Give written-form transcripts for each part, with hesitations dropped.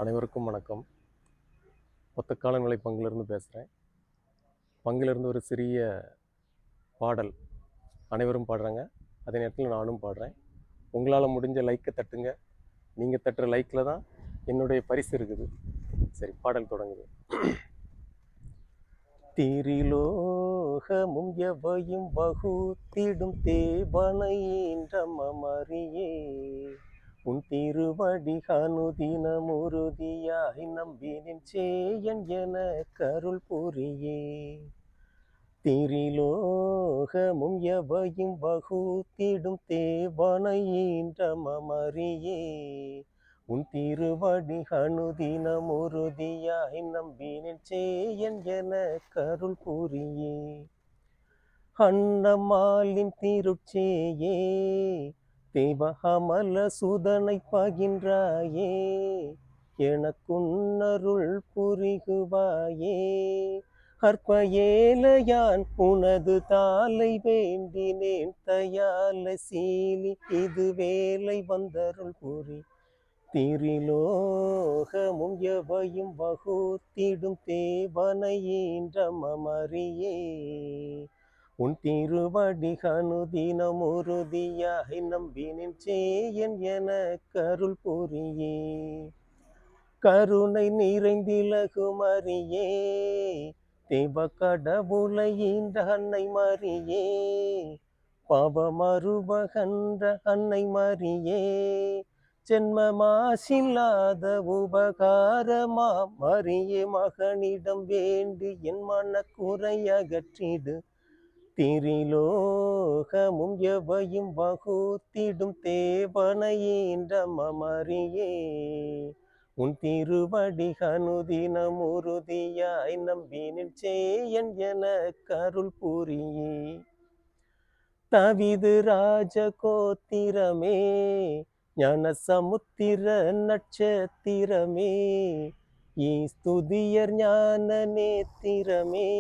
அனைவருக்கும் வணக்கம். ஒத்தக்காலநிலை பங்கிலிருந்து பேசுகிறேன். பங்கிலிருந்து ஒரு சிறிய பாடல் அனைவரும் பாடுறாங்க. அதே நேரத்தில் நானும் பாடுறேன். உங்களால் முடிஞ்ச லைக்கை தட்டுங்க. நீங்கள் தட்டுற லைக்கில் தான் என்னுடைய பரிசு இருக்குது. சரி, பாடல் தொடங்குது. திரிலோகமும் எவையும் வகுத்திடும் தேவனையின்ற மமரியே, உன் திருவடி அனுதினம் உறுதியாய் நம்பினின் சேயன் என கருள் புரியே. திரிலோகமும் எவையும் வகுத்திடும் தேவனையின்ற மமரியே, உன் திருவடி அனுதினம் உறுதியாய் நம்பினின் சேயன் என கருள் புரியே. அன்னமாலின் திருச்சேயே, தேவ அமல சுதனை பகின்றாயே, எனக்குன்னருள் புரிகுவாயே. அற்ப ஏழையான் உனது தாளை வேண்டினேன், தயால சீலி இது வேலை வந்தருள் புரி. திரிலோகமும் எவையும் வகுத்திடும் தேவனையின்ற மமரியே, உன் திருவடி அனுதினம் உறுதியாய் நம்பினின் சேயன் என கருள் புரியே. கருணை நிறைந்திலகு மரியே, தேவ கடவுளை ஈன்ற அன்னை மரியே, பாவமருபகன்ற அன்னை மரியே, ஜென்மமாசில்லாத உபகாரமா மரியே, மகனிடம் வேண்டி என் மனக்குறை அகற்றிடு. திரிலோகமும் எவையும் வகுத்திடும் தேவனையின்ற மமரியே, உன் திருவடி அனுதினம் உறுதியாய் நம்பினில் சேயன் என கருள் புரியே. தவிது ராஜ கோத்திரமே, ஞான சமுத்திர நட்சத்திரமே, ஸ்துதியர் ஞான நேத்திரமே,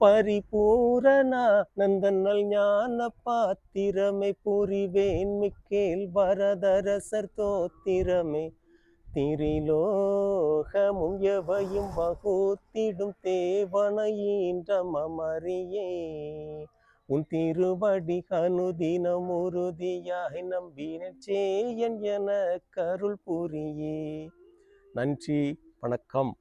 பரிபூரணா நந்தனல் ஞான பாத்திரமே, புரிவேன் மிக்கேல் வரதரசர் தோத்திரமே. திரிலோகமும் எவையும் வகுத்திடும் தேவனையின்ற மமரியே, உன் திருவடி அனுதினம் உறுதியாய் நம்பினின் சேயன் என கருள் புரியே. நன்றி, வணக்கம்.